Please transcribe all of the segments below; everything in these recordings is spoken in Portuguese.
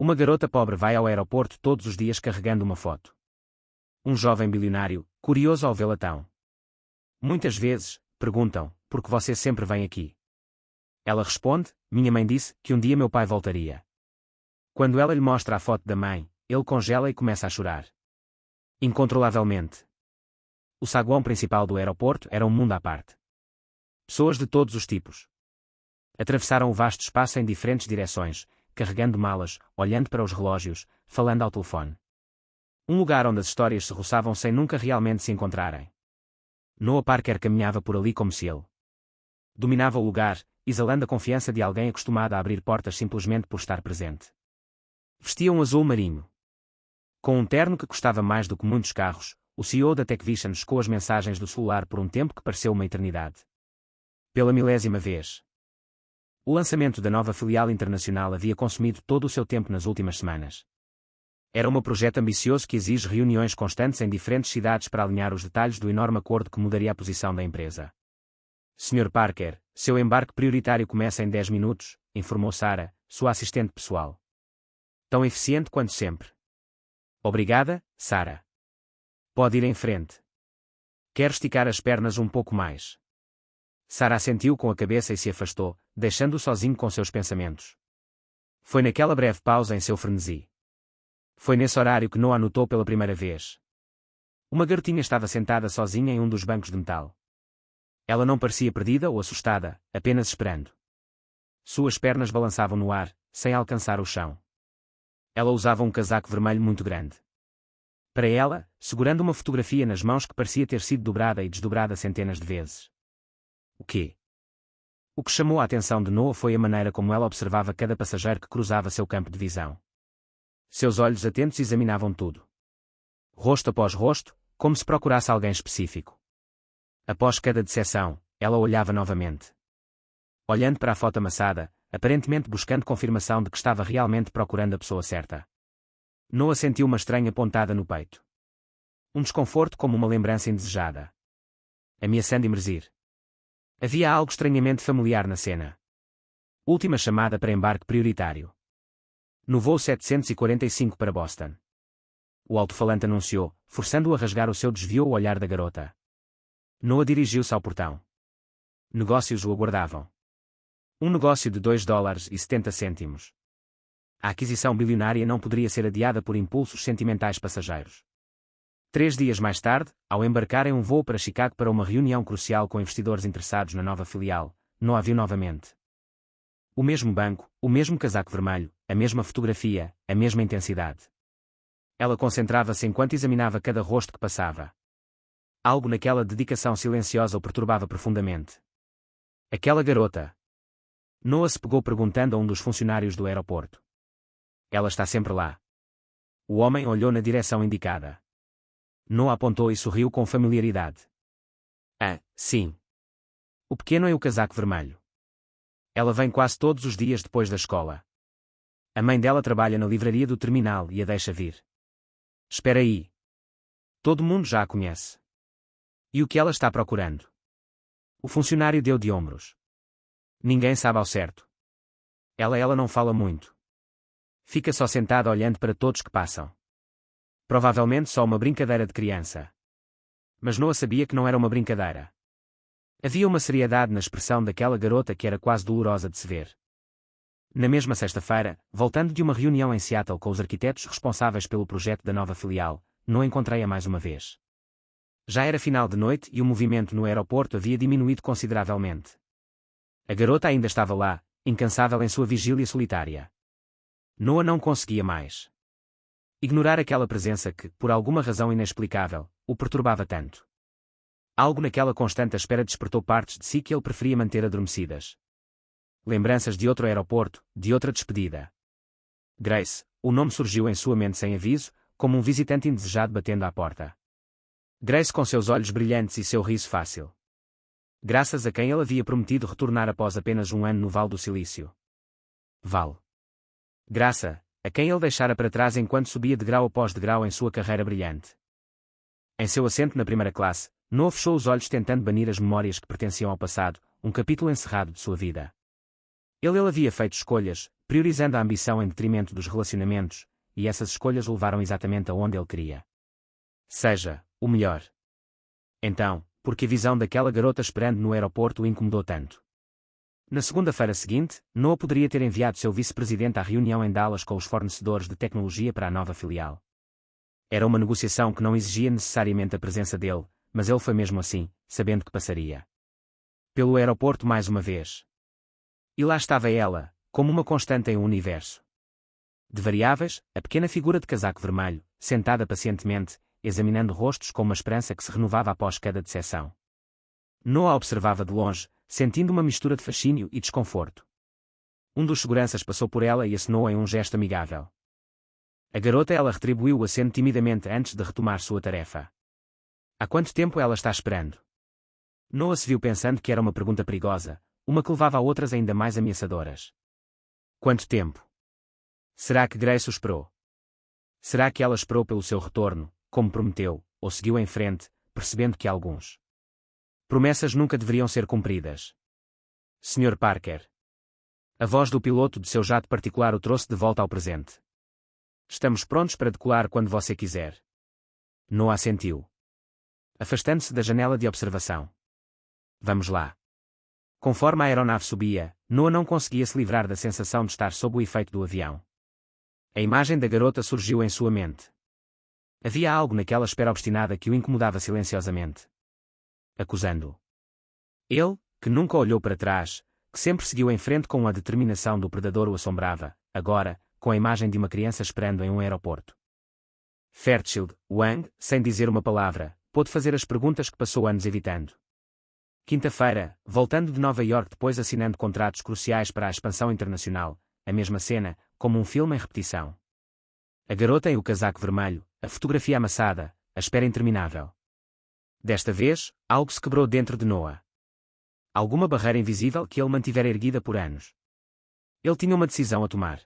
Uma garota pobre vai ao aeroporto todos os dias carregando uma foto. Um jovem bilionário, curioso ao vê-la tão. Muitas vezes, perguntam, por que você sempre vem aqui? Ela responde, minha mãe disse que um dia meu pai voltaria. Quando ela lhe mostra a foto da mãe, ele congela e começa a chorar. Incontrolavelmente. O saguão principal do aeroporto era um mundo à parte. Pessoas de todos os tipos. Atravessaram o vasto espaço em diferentes direções, carregando malas, olhando para os relógios, falando ao telefone. Um lugar onde as histórias se roçavam sem nunca realmente se encontrarem. Noah Parker caminhava por ali como se ele dominava o lugar, exalando a confiança de alguém acostumado a abrir portas simplesmente por estar presente. Vestia um azul marinho. Com um terno que custava mais do que muitos carros, o CEO da TechVision checou as mensagens do celular por um tempo que pareceu uma eternidade. Pela milésima vez. O lançamento da nova filial internacional havia consumido todo o seu tempo nas últimas semanas. Era um projeto ambicioso que exige reuniões constantes em diferentes cidades para alinhar os detalhes do enorme acordo que mudaria a posição da empresa. Sr. Parker, seu embarque prioritário começa em 10 minutos, informou Sarah, sua assistente pessoal. Tão eficiente quanto sempre. Obrigada, Sarah. Pode ir em frente. Quero esticar as pernas um pouco mais. Sarah assentiu com a cabeça e se afastou, deixando-o sozinho com seus pensamentos. Foi naquela breve pausa em seu frenesi. Foi nesse horário que Noah notou pela primeira vez. Uma garotinha estava sentada sozinha em um dos bancos de metal. Ela não parecia perdida ou assustada, apenas esperando. Suas pernas balançavam no ar, sem alcançar o chão. Ela usava um casaco vermelho muito grande. Para ela, segurando uma fotografia nas mãos que parecia ter sido dobrada e desdobrada centenas de vezes. O quê? O que chamou a atenção de Noah foi a maneira como ela observava cada passageiro que cruzava seu campo de visão. Seus olhos atentos examinavam tudo. Rosto após rosto, como se procurasse alguém específico. Após cada disseção, ela olhava novamente. Olhando para a foto amassada, aparentemente buscando confirmação de que estava realmente procurando a pessoa certa. Noah sentiu uma estranha pontada no peito. Um desconforto como uma lembrança indesejada. Ameaçando emergir. Havia algo estranhamente familiar na cena. Última chamada para embarque prioritário. No voo 745 para Boston. O alto-falante anunciou, forçando-o a rasgar o seu desviou o olhar da garota. Noah dirigiu-se ao portão. Negócios o aguardavam. Um negócio de $2,70. A aquisição bilionária não poderia ser adiada por impulsos sentimentais passageiros. 3 dias mais tarde, ao embarcar em um voo para Chicago para uma reunião crucial com investidores interessados na nova filial, Noah viu novamente. O mesmo banco, o mesmo casaco vermelho, a mesma fotografia, a mesma intensidade. Ela concentrava-se enquanto examinava cada rosto que passava. Algo naquela dedicação silenciosa o perturbava profundamente. Aquela garota. Noah se pegou perguntando a um dos funcionários do aeroporto. Ela está sempre lá. O homem olhou na direção indicada. Noah apontou e sorriu com familiaridade. Ah, sim. O pequeno é o casaco vermelho. Ela vem quase todos os dias depois da escola. A mãe dela trabalha na livraria do terminal e a deixa vir. Espera aí. Todo mundo já a conhece. E o que ela está procurando? O funcionário deu de ombros. Ninguém sabe ao certo. Ela não fala muito. Fica só sentada olhando para todos que passam. Provavelmente só uma brincadeira de criança. Mas Noah sabia que não era uma brincadeira. Havia uma seriedade na expressão daquela garota que era quase dolorosa de se ver. Na mesma sexta-feira, voltando de uma reunião em Seattle com os arquitetos responsáveis pelo projeto da nova filial, Noah encontrei-a mais uma vez. Já era final de noite e o movimento no aeroporto havia diminuído consideravelmente. A garota ainda estava lá, incansável em sua vigília solitária. Noah não conseguia mais ignorar aquela presença que, por alguma razão inexplicável, o perturbava tanto. Algo naquela constante espera despertou partes de si que ele preferia manter adormecidas. Lembranças de outro aeroporto, de outra despedida. Grace, o nome surgiu em sua mente sem aviso, como um visitante indesejado batendo à porta. Grace com seus olhos brilhantes e seu riso fácil. Graças a quem ele havia prometido retornar após apenas um ano no Vale do Silício. Vale. Graça, a quem ele deixara para trás enquanto subia degrau após degrau em sua carreira brilhante. Em seu assento na primeira classe, Noah fechou os olhos tentando banir as memórias que pertenciam ao passado, um capítulo encerrado de sua vida. Ele havia feito escolhas, priorizando a ambição em detrimento dos relacionamentos, e essas escolhas o levaram exatamente aonde ele queria. Seja o melhor. Então, por que a visão daquela garota esperando no aeroporto o incomodou tanto? Na segunda-feira seguinte, Noah poderia ter enviado seu vice-presidente à reunião em Dallas com os fornecedores de tecnologia para a nova filial. Era uma negociação que não exigia necessariamente a presença dele, mas ele foi mesmo assim, sabendo que passaria pelo aeroporto mais uma vez. E lá estava ela, como uma constante em um universo de variáveis, a pequena figura de casaco vermelho, sentada pacientemente, examinando rostos com uma esperança que se renovava após cada disseção. Noah observava de longe, sentindo uma mistura de fascínio e desconforto. Um dos seguranças passou por ela e acenou em um gesto amigável. A garota ela retribuiu o aceno timidamente antes de retomar sua tarefa. Há quanto tempo ela está esperando? Noah se viu pensando que era uma pergunta perigosa, uma que levava a outras ainda mais ameaçadoras. Quanto tempo? Será que Grace o esperou? Será que ela esperou pelo seu retorno, como prometeu, ou seguiu em frente, percebendo que alguns promessas nunca deveriam ser cumpridas? Sr. Parker. A voz do piloto de seu jato particular o trouxe de volta ao presente. Estamos prontos para decolar quando você quiser. Noah assentiu, afastando-se da janela de observação. Vamos lá. Conforme a aeronave subia, Noah não conseguia se livrar da sensação de estar sob o efeito do avião. A imagem da garota surgiu em sua mente. Havia algo naquela espera obstinada que o incomodava silenciosamente. Acusando-o. Ele, que nunca olhou para trás, que sempre seguiu em frente com a determinação do predador o assombrava, agora, com a imagem de uma criança esperando em um aeroporto. Fairchild, Wang, sem dizer uma palavra, pôde fazer as perguntas que passou anos evitando. Quinta-feira, voltando de Nova York depois assinando contratos cruciais para a expansão internacional, a mesma cena, como um filme em repetição. A garota em o casaco vermelho, a fotografia amassada, a espera interminável. Desta vez, algo se quebrou dentro de Noah. Alguma barreira invisível que ele mantivera erguida por anos. Ele tinha uma decisão a tomar.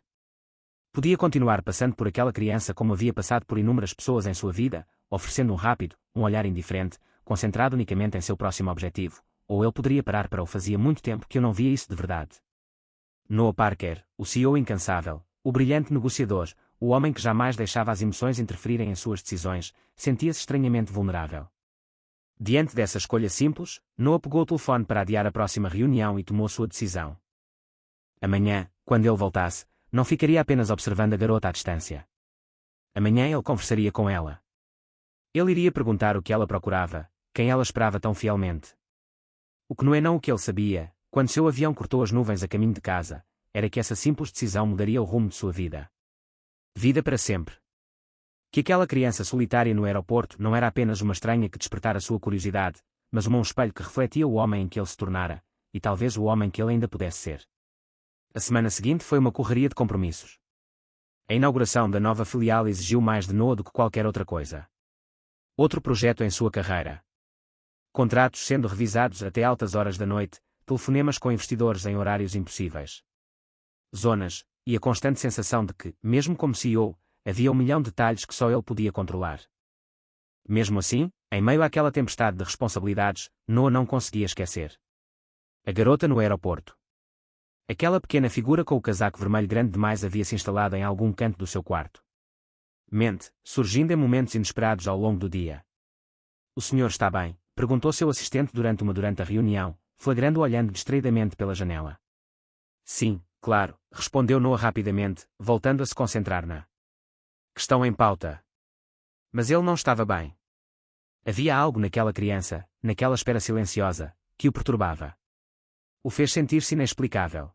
Podia continuar passando por aquela criança como havia passado por inúmeras pessoas em sua vida, oferecendo um rápido, um olhar indiferente, concentrado unicamente em seu próximo objetivo, ou ele poderia parar para o fazia muito tempo que eu não via isso de verdade. Noah Parker, o CEO incansável, o brilhante negociador, o homem que jamais deixava as emoções interferirem em suas decisões, sentia-se estranhamente vulnerável. Diante dessa escolha simples, Noah pegou o telefone para adiar a próxima reunião e tomou sua decisão. Amanhã, quando ele voltasse, não ficaria apenas observando a garota à distância. Amanhã ele conversaria com ela. Ele iria perguntar o que ela procurava, quem ela esperava tão fielmente. O que não o que ele sabia, quando seu avião cortou as nuvens a caminho de casa, era que essa simples decisão mudaria o rumo de sua vida. Vida para sempre. Que aquela criança solitária no aeroporto não era apenas uma estranha que despertara sua curiosidade, mas um espelho que refletia o homem em que ele se tornara, e talvez o homem que ele ainda pudesse ser. A semana seguinte foi uma correria de compromissos. A inauguração da nova filial exigiu mais de Noah do que qualquer outra coisa. Outro projeto em sua carreira. Contratos sendo revisados até altas horas da noite, telefonemas com investidores em horários impossíveis. Zonas, e a constante sensação de que, mesmo como CEO, havia 1 milhão de detalhes que só ele podia controlar. Mesmo assim, em meio àquela tempestade de responsabilidades, Noah não conseguia esquecer. A garota no aeroporto. Aquela pequena figura com o casaco vermelho grande demais havia se instalado em algum canto do seu quarto. Mente, surgindo em momentos inesperados ao longo do dia. O senhor está bem? Perguntou seu assistente durante a reunião, flagrando-o olhando distraidamente pela janela. Sim, claro, respondeu Noah rapidamente, voltando a se concentrar na questão em pauta. Mas ele não estava bem. Havia algo naquela criança, naquela espera silenciosa, que o perturbava. O fez sentir-se inexplicável.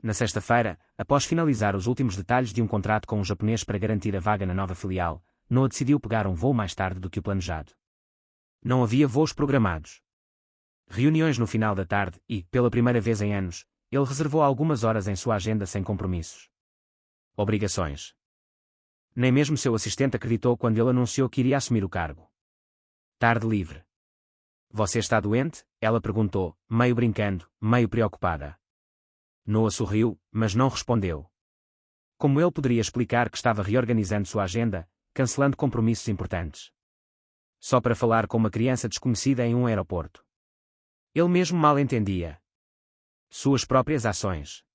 Na sexta-feira, após finalizar os últimos detalhes de um contrato com um japonês para garantir a vaga na nova filial, Noah decidiu pegar um voo mais tarde do que o planejado. Não havia voos programados. Reuniões no final da tarde e, pela primeira vez em anos, ele reservou algumas horas em sua agenda sem compromissos. Obrigações. Nem mesmo seu assistente acreditou quando ele anunciou que iria assumir o cargo. Tarde livre. Você está doente? Ela perguntou, meio brincando, meio preocupada. Noah sorriu, mas não respondeu. Como ele poderia explicar que estava reorganizando sua agenda, cancelando compromissos importantes? Só para falar com uma criança desconhecida em um aeroporto. Ele mesmo mal entendia suas próprias ações.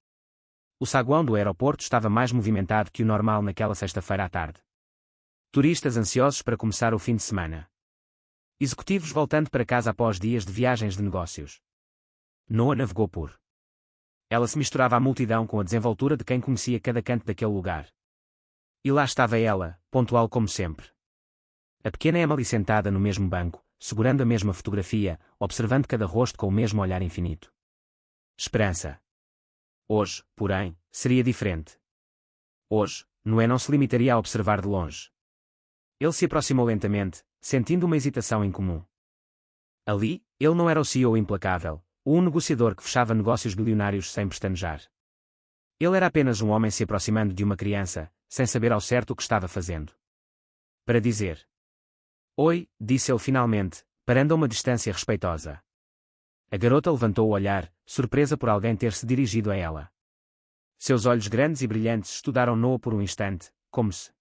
O saguão do aeroporto estava mais movimentado que o normal naquela sexta-feira à tarde. Turistas ansiosos para começar o fim de semana. Executivos voltando para casa após dias de viagens de negócios. Noah navegou por. Ela se misturava à multidão com a desenvoltura de quem conhecia cada canto daquele lugar. E lá estava ela, pontual como sempre. A pequena Emily sentada no mesmo banco, segurando a mesma fotografia, observando cada rosto com o mesmo olhar infinito. Esperança. Hoje, porém, seria diferente. Hoje, Noé não se limitaria a observar de longe. Ele se aproximou lentamente, sentindo uma hesitação incomum. Ali, ele não era o CEO implacável, ou um negociador que fechava negócios bilionários sem pestanejar. Ele era apenas um homem se aproximando de uma criança, sem saber ao certo o que estava fazendo. Para dizer: "Oi", disse ele finalmente, parando a uma distância respeitosa. A garota levantou o olhar, surpresa por alguém ter se dirigido a ela. Seus olhos grandes e brilhantes estudaram Noah por um instante, como se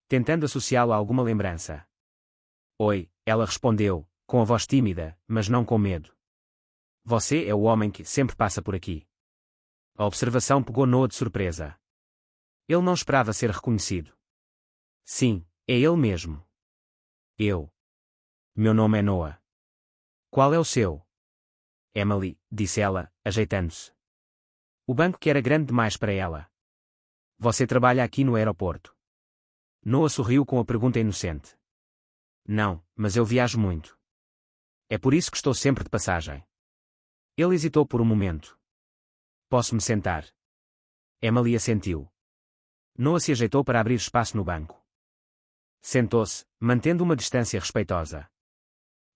tentando associá-lo a alguma lembrança. "Oi", ela respondeu, com a voz tímida, mas não com medo. "Você é o homem que sempre passa por aqui." A observação pegou Noah de surpresa. Ele não esperava ser reconhecido. "Sim, é ele mesmo." Meu nome é Noah." "Qual é o seu?" "Emily", disse ela, ajeitando-se. O banco que era grande demais para ela. "Você trabalha aqui no aeroporto?" Noah sorriu com a pergunta inocente. "Não, mas eu viajo muito. É por isso que estou sempre de passagem." Ele hesitou por um momento. "Posso me sentar?" Emily assentiu. Noah se ajeitou para abrir espaço no banco. Sentou-se, mantendo uma distância respeitosa.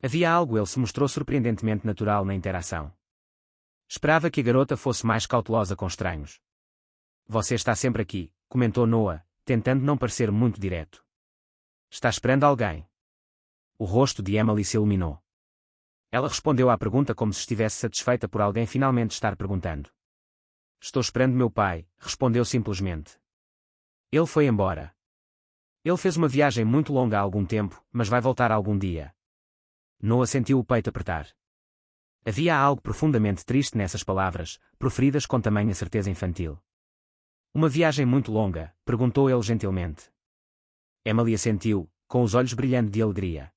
Havia algo, ele se mostrou surpreendentemente natural na interação. Esperava que a garota fosse mais cautelosa com estranhos. "Você está sempre aqui", comentou Noah, tentando não parecer muito direto. "Está esperando alguém?" O rosto de Emily se iluminou. Ela respondeu à pergunta como se estivesse satisfeita por alguém finalmente estar perguntando. "Estou esperando meu pai", respondeu simplesmente. "Ele foi embora. Ele fez uma viagem muito longa há algum tempo, mas vai voltar algum dia." Noah sentiu o peito apertar. Havia algo profundamente triste nessas palavras, proferidas com tamanha certeza infantil. "Uma viagem muito longa?", perguntou ele gentilmente. Emily assentiu, com os olhos brilhando de alegria.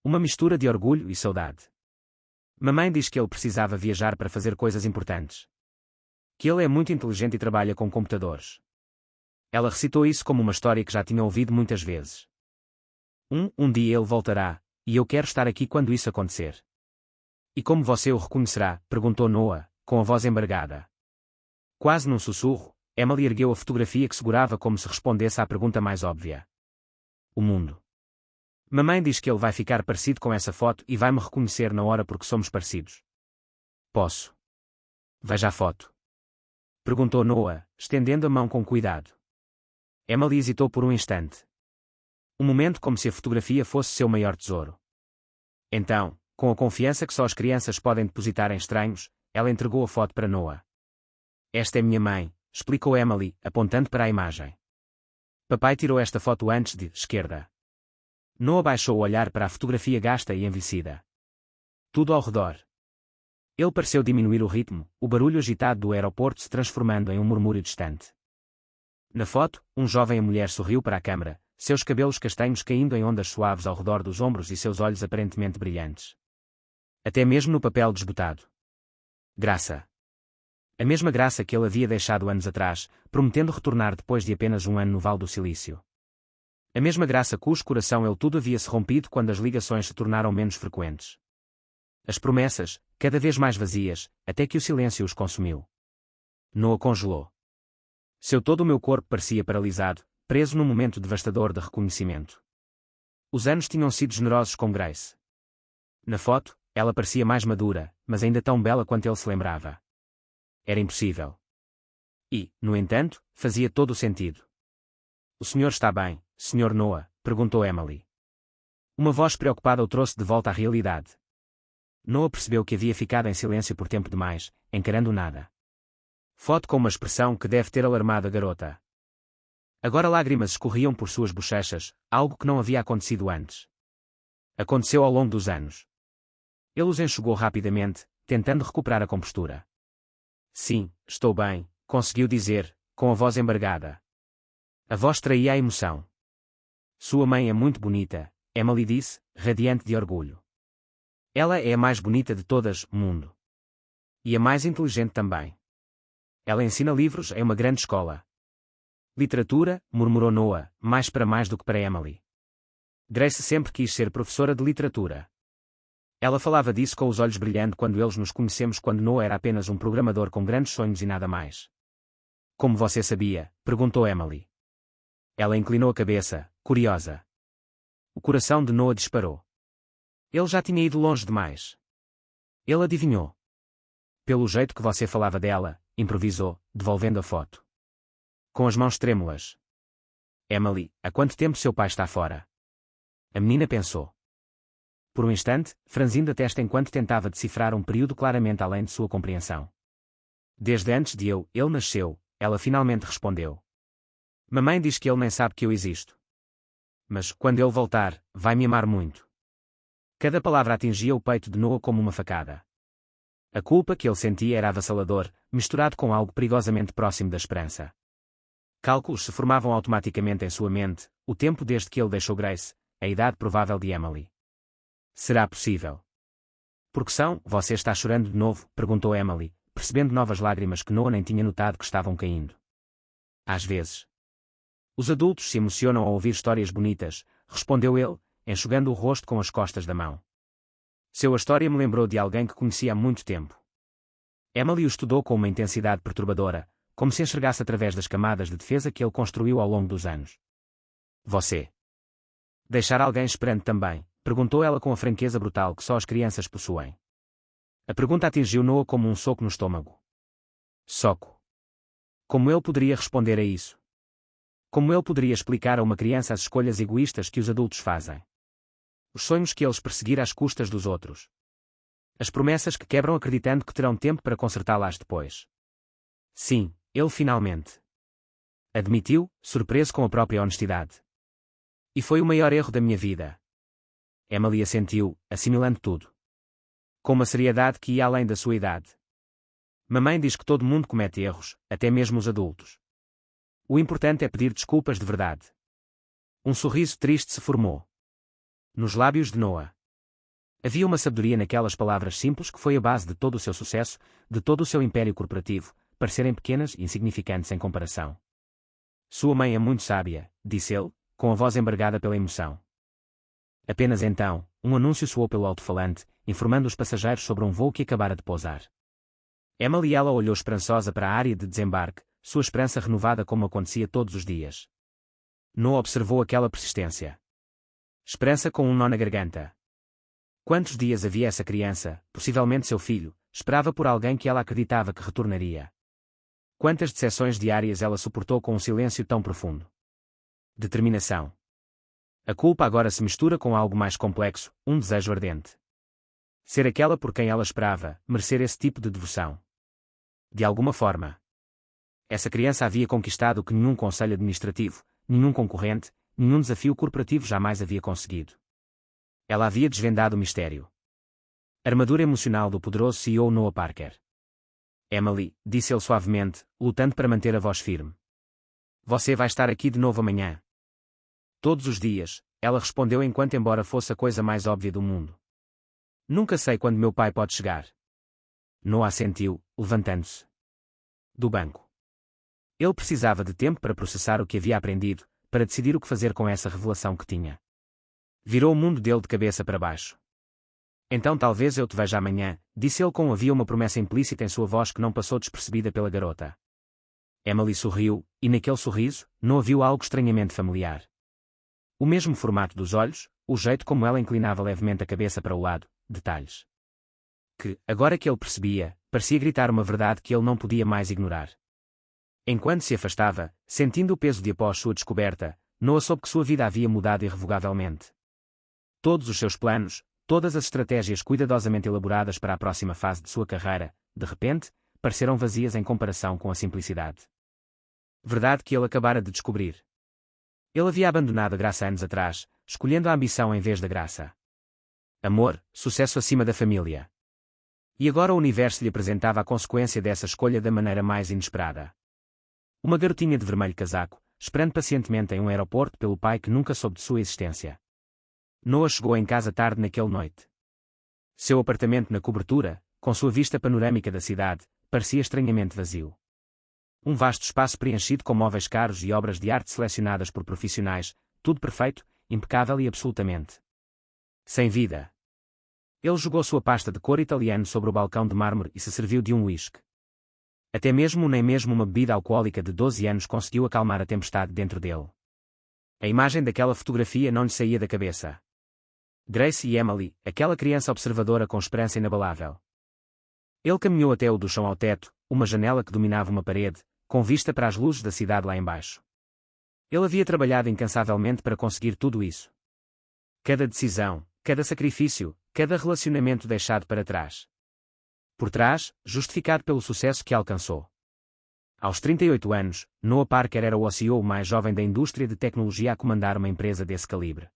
Uma mistura de orgulho e saudade. "Mamãe diz que ele precisava viajar para fazer coisas importantes. Que ele é muito inteligente e trabalha com computadores." Ela recitou isso como uma história que já tinha ouvido muitas vezes. Um dia ele voltará, e eu quero estar aqui quando isso acontecer." "E como você o reconhecerá?", perguntou Noah, com a voz embargada. Quase num sussurro, Emily ergueu a fotografia que segurava como se respondesse à pergunta mais óbvia. "O mundo. Mamãe diz que ele vai ficar parecido com essa foto e vai me reconhecer na hora porque somos parecidos." "Posso? Veja a foto?", perguntou Noah, estendendo a mão com cuidado. Emily hesitou por um instante. Um momento como se a fotografia fosse seu maior tesouro. Então, com a confiança que só as crianças podem depositar em estranhos, ela entregou a foto para Noah. "Esta é minha mãe", explicou Emily, apontando para a imagem. "Papai tirou esta foto antes de esquerda." Noah baixou o olhar para a fotografia gasta e envelhecida. Tudo ao redor. Ele pareceu diminuir o ritmo, o barulho agitado do aeroporto se transformando em um murmúrio distante. Na foto, um jovem e mulher sorriu para a câmara, seus cabelos castanhos caindo em ondas suaves ao redor dos ombros e seus olhos aparentemente brilhantes. Até mesmo no papel desbotado. Graça. A mesma graça que ele havia deixado anos atrás, prometendo retornar depois de apenas um ano no Vale do Silício. A mesma graça cujo coração ele tudo havia se rompido quando as ligações se tornaram menos frequentes. As promessas, cada vez mais vazias, até que o silêncio os consumiu. Noah congelou. Todo o meu corpo parecia paralisado, preso num momento devastador de reconhecimento. Os anos tinham sido generosos com Grace. Na foto, ela parecia mais madura, mas ainda tão bela quanto ele se lembrava. Era impossível. E, no entanto, fazia todo o sentido. "O senhor está bem, Sr. Noah?", perguntou Emily. Uma voz preocupada o trouxe de volta à realidade. Noah percebeu que havia ficado em silêncio por tempo demais, encarando nada. Foto com uma expressão que deve ter alarmado a garota. Agora lágrimas escorriam por suas bochechas, algo que não havia acontecido antes. Aconteceu ao longo dos anos. Ele os enxugou rapidamente, tentando recuperar a compostura. "Sim, estou bem", conseguiu dizer, com a voz embargada. A voz traía a emoção. Sua mãe é muito bonita, Emily disse, radiante de orgulho. Ela é a mais bonita de todas, mundo. E a mais inteligente também. Ela ensina livros em uma grande escola. Literatura, murmurou Noah, mais do que para Emily. Grace sempre quis ser professora de literatura. Ela falava disso com os olhos brilhando quando eles nos conhecemos, quando Noah era apenas um programador com grandes sonhos e nada mais. Como você sabia? Perguntou Emily. Ela inclinou a cabeça, curiosa. O coração de Noah disparou. Ele já tinha ido longe demais. Ele adivinhou. Pelo jeito que você falava dela, improvisou, devolvendo a foto. Com as mãos trêmulas. Emily, há quanto tempo seu pai está fora? A menina pensou. Por um instante, franzindo a testa enquanto tentava decifrar um período claramente além de sua compreensão. Desde antes de ele nasceu, ela finalmente respondeu. Mamãe diz que ele nem sabe que eu existo. Mas, quando ele voltar, vai me amar muito. Cada palavra atingia o peito de Noah como uma facada. A culpa que ele sentia era avassalador, misturado com algo perigosamente próximo da esperança. Cálculos se formavam automaticamente em sua mente, o tempo desde que ele deixou Grace, a idade provável de Emily. Será possível? Por que são, você está chorando de novo? Perguntou Emily, percebendo novas lágrimas que Noah nem tinha notado que estavam caindo. Às vezes. Os adultos se emocionam ao ouvir histórias bonitas, respondeu ele, enxugando o rosto com as costas da mão. Sua história me lembrou de alguém que conhecia há muito tempo. Emily o estudou com uma intensidade perturbadora, como se enxergasse através das camadas de defesa que ele construiu ao longo dos anos. Você. Deixar alguém esperando também? Perguntou ela com a franqueza brutal que só as crianças possuem. A pergunta atingiu Noah como um soco no estômago. Soco. Como ele poderia responder a isso? Como ele poderia explicar a uma criança as escolhas egoístas que os adultos fazem? Os sonhos que eles perseguiram às custas dos outros. As promessas que quebram acreditando que terão tempo para consertá-las depois. Sim, ele finalmente admitiu, surpreso com a própria honestidade. E foi o maior erro da minha vida. Emily assentiu, assimilando tudo. Com uma seriedade que ia além da sua idade. Mamãe diz que todo mundo comete erros, até mesmo os adultos. O importante é pedir desculpas de verdade. Um sorriso triste se formou nos lábios de Noah. Havia uma sabedoria naquelas palavras simples que foi a base de todo o seu sucesso, de todo o seu império corporativo, parecerem pequenas e insignificantes em comparação. Sua mãe é muito sábia, disse ele, com a voz embargada pela emoção. Apenas então, um anúncio soou pelo alto-falante, informando os passageiros sobre um voo que acabara de pousar. Emily ela olhou esperançosa para a área de desembarque, sua esperança renovada como acontecia todos os dias. Noah observou aquela persistência. Esperança com um nó na garganta. Quantos dias havia essa criança, possivelmente seu filho, esperava por alguém que ela acreditava que retornaria? Quantas decepções diárias ela suportou com um silêncio tão profundo? Determinação. A culpa agora se mistura com algo mais complexo, um desejo ardente. Ser aquela por quem ela esperava, merecer esse tipo de devoção. De alguma forma. Essa criança havia conquistado o que nenhum conselho administrativo, nenhum concorrente, nenhum desafio corporativo jamais havia conseguido. Ela havia desvendado o mistério. Armadura emocional do poderoso CEO Noah Parker. Emily, disse ele suavemente, lutando para manter a voz firme. Você vai estar aqui de novo amanhã. Todos os dias, ela respondeu enquanto embora fosse a coisa mais óbvia do mundo. Nunca sei quando meu pai pode chegar. Noah assentiu, levantando-se do banco. Ele precisava de tempo para processar o que havia aprendido, para decidir o que fazer com essa revelação que tinha. Virou o mundo dele de cabeça para baixo. Então talvez eu te veja amanhã, disse ele com havia uma promessa implícita em sua voz que não passou despercebida pela garota. Emily sorriu, e naquele sorriso, não viu algo estranhamente familiar. O mesmo formato dos olhos, o jeito como ela inclinava levemente a cabeça para o lado, detalhes. Que, agora que ele percebia, parecia gritar uma verdade que ele não podia mais ignorar. Enquanto se afastava, sentindo o peso de após sua descoberta, Noah soube que sua vida havia mudado irrevogavelmente. Todos os seus planos, todas as estratégias cuidadosamente elaboradas para a próxima fase de sua carreira, de repente, pareceram vazias em comparação com a simplicidade. Verdade que ele acabara de descobrir. Ele havia abandonado a graça anos atrás, escolhendo a ambição em vez da graça. Amor, sucesso acima da família. E agora o universo lhe apresentava a consequência dessa escolha da maneira mais inesperada. Uma garotinha de vermelho casaco, esperando pacientemente em um aeroporto pelo pai que nunca soube de sua existência. Noah chegou em casa tarde naquela noite. Seu apartamento na cobertura, com sua vista panorâmica da cidade, parecia estranhamente vazio. Um vasto espaço preenchido com móveis caros e obras de arte selecionadas por profissionais, tudo perfeito, impecável e absolutamente sem vida. Ele jogou sua pasta de cor italiano sobre o balcão de mármore e se serviu de um uísque. Até mesmo nem mesmo uma bebida alcoólica de 12 anos conseguiu acalmar a tempestade dentro dele. A imagem daquela fotografia não lhe saía da cabeça. Grace e Emily, aquela criança observadora com esperança inabalável. Ele caminhou até o do chão ao teto, uma janela que dominava uma parede, com vista para as luzes da cidade lá embaixo. Ele havia trabalhado incansavelmente para conseguir tudo isso. Cada decisão, cada sacrifício, cada relacionamento deixado para trás. Por trás, justificado pelo sucesso que alcançou. Aos 38 anos, Noah Parker era o CEO mais jovem da indústria de tecnologia a comandar uma empresa desse calibre.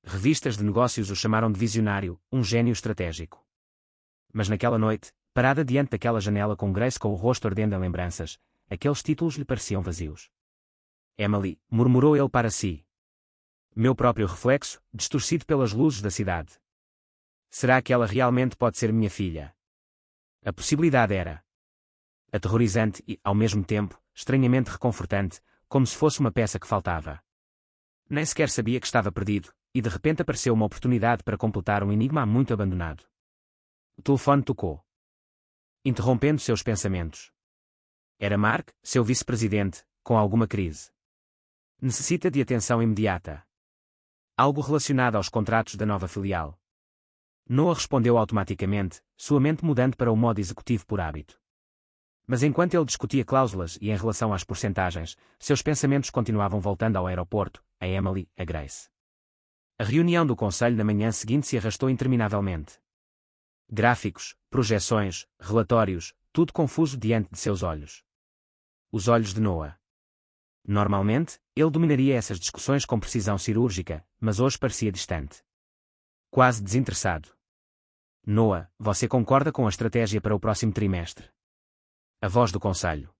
Revistas de negócios o chamaram de visionário, um gênio estratégico. Mas naquela noite, parada diante daquela janela com Grace com o rosto ardendo em lembranças, aqueles títulos lhe pareciam vazios. Emily, murmurou ele para si. Meu próprio reflexo, distorcido pelas luzes da cidade. Será que ela realmente pode ser minha filha? A possibilidade era aterrorizante e, ao mesmo tempo, estranhamente reconfortante, como se fosse uma peça que faltava. Nem sequer sabia que estava perdido, e de repente apareceu uma oportunidade para completar um enigma há muito abandonado. O telefone tocou, interrompendo seus pensamentos. Era Mark, seu vice-presidente, com alguma crise. Necessita de atenção imediata. Algo relacionado aos contratos da nova filial. Noah respondeu automaticamente, sua mente mudando para o modo executivo por hábito. Mas enquanto ele discutia cláusulas e em relação às porcentagens, seus pensamentos continuavam voltando ao aeroporto, a Emily, a Grace. A reunião do conselho na manhã seguinte se arrastou interminavelmente. Gráficos, projeções, relatórios, tudo confuso diante de seus olhos. Os olhos de Noah. Normalmente, ele dominaria essas discussões com precisão cirúrgica, mas hoje parecia distante. Quase desinteressado. Noah, você concorda com a estratégia para o próximo trimestre? A voz do conselho.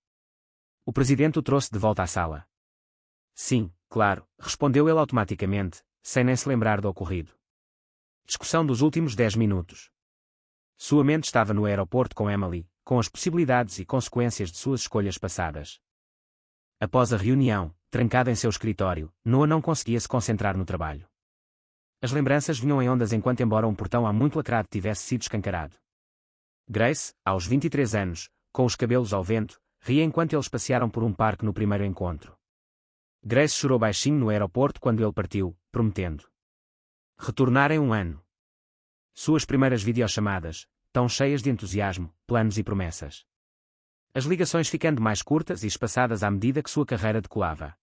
O presidente o trouxe de volta à sala. Sim, claro, respondeu ele automaticamente, sem nem se lembrar do ocorrido. Discussão dos últimos 10 minutos. Sua mente estava no aeroporto com Emily, com as possibilidades e consequências de suas escolhas passadas. Após a reunião, trancada em seu escritório, Noah não conseguia se concentrar no trabalho. As lembranças vinham em ondas enquanto embora um portão há muito lacrado tivesse sido escancarado. Grace, aos 23 anos, com os cabelos ao vento, ria enquanto eles passearam por um parque no primeiro encontro. Grace chorou baixinho no aeroporto quando ele partiu, prometendo retornar em um ano. Suas primeiras videochamadas, tão cheias de entusiasmo, planos e promessas. As ligações ficando mais curtas e espaçadas à medida que sua carreira decolava.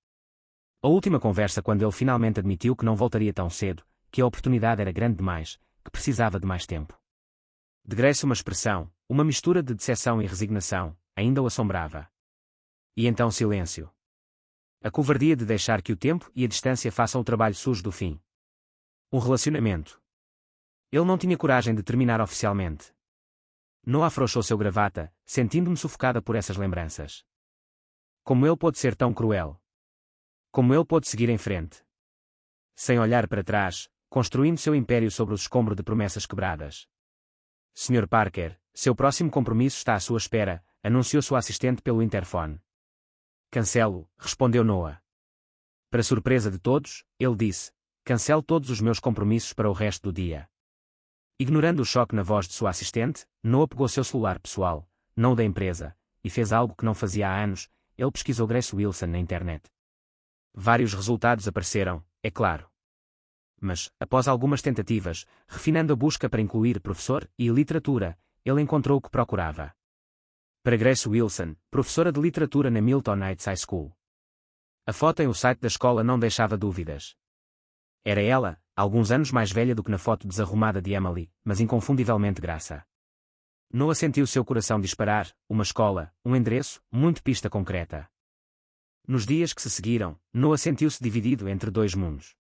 A última conversa quando ele finalmente admitiu que não voltaria tão cedo, que a oportunidade era grande demais, que precisava de mais tempo. De Grace uma expressão, uma mistura de decepção e resignação, ainda o assombrava. E então silêncio. A covardia de deixar que o tempo e a distância façam o trabalho sujo do fim. Um relacionamento. Ele não tinha coragem de terminar oficialmente. Noah afrouxou seu gravata, sentindo-me sufocada por essas lembranças. Como ele pôde ser tão cruel? Como ele pôde seguir em frente? Sem olhar para trás, construindo seu império sobre o escombro de promessas quebradas. Sr. Parker, seu próximo compromisso está à sua espera, anunciou sua assistente pelo interfone. Cancelo, respondeu Noah. Para surpresa de todos, ele disse, cancelo todos os meus compromissos para o resto do dia. Ignorando o choque na voz de sua assistente, Noah pegou seu celular pessoal, não o da empresa, e fez algo que não fazia há anos, ele pesquisou Grace Wilson na internet. Vários resultados apareceram, é claro. Mas, após algumas tentativas, refinando a busca para incluir professor e literatura, ele encontrou o que procurava. Para Grace Wilson, professora de literatura na Milton Heights High School. A foto em o site da escola não deixava dúvidas. Era ela, alguns anos mais velha do que na foto desarrumada de Emily, mas inconfundivelmente graça. Noah sentiu seu coração disparar, uma escola, um endereço, muito pista concreta. Nos dias que se seguiram, Noah sentiu-se dividido entre dois mundos.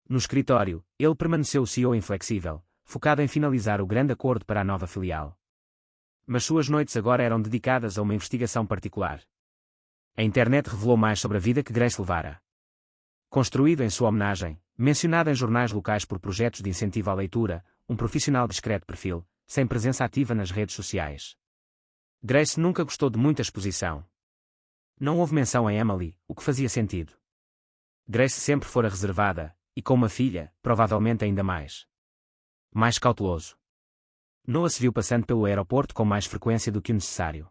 No escritório, ele permaneceu o CEO inflexível, focado em finalizar o grande acordo para a nova filial. Mas suas noites agora eram dedicadas a uma investigação particular. A internet revelou mais sobre a vida que Grace levara. Construído em sua homenagem, mencionado em jornais locais por projetos de incentivo à leitura, um profissional de discreto perfil, sem presença ativa nas redes sociais. Grace nunca gostou de muita exposição. Não houve menção em Emily, o que fazia sentido. Grace sempre fora reservada, e com uma filha, provavelmente ainda mais. Mais cauteloso. Noah se viu passando pelo aeroporto com mais frequência do que o necessário.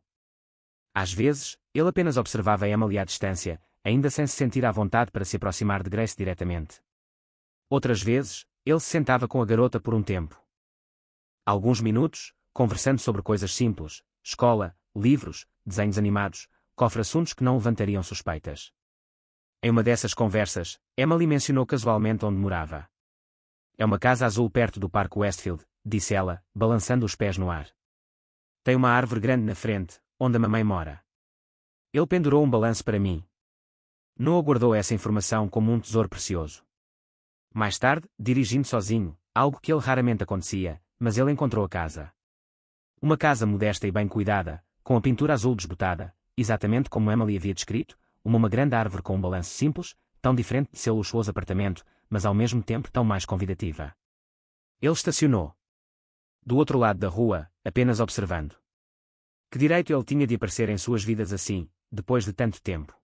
Às vezes, ele apenas observava Emily à distância, ainda sem se sentir à vontade para se aproximar de Grace diretamente. Outras vezes, ele se sentava com a garota por um tempo. Alguns minutos, conversando sobre coisas simples, escola, livros, desenhos animados, cofre-assuntos que não levantariam suspeitas. Em uma dessas conversas, Emily mencionou casualmente onde morava. É uma casa azul perto do Parque Westfield, disse ela, balançando os pés no ar. Tem uma árvore grande na frente, onde a mamãe mora. Ele pendurou um balanço para mim. Noah guardou essa informação como um tesouro precioso. Mais tarde, dirigindo sozinho, algo que ele raramente acontecia, mas ele encontrou a casa. Uma casa modesta e bem cuidada, com a pintura azul desbotada, exatamente como Emily havia descrito, uma grande árvore com um balanço simples, tão diferente de seu luxuoso apartamento, mas ao mesmo tempo tão mais convidativa. Ele estacionou. Do outro lado da rua, apenas observando. Que direito ele tinha de aparecer em suas vidas assim, depois de tanto tempo?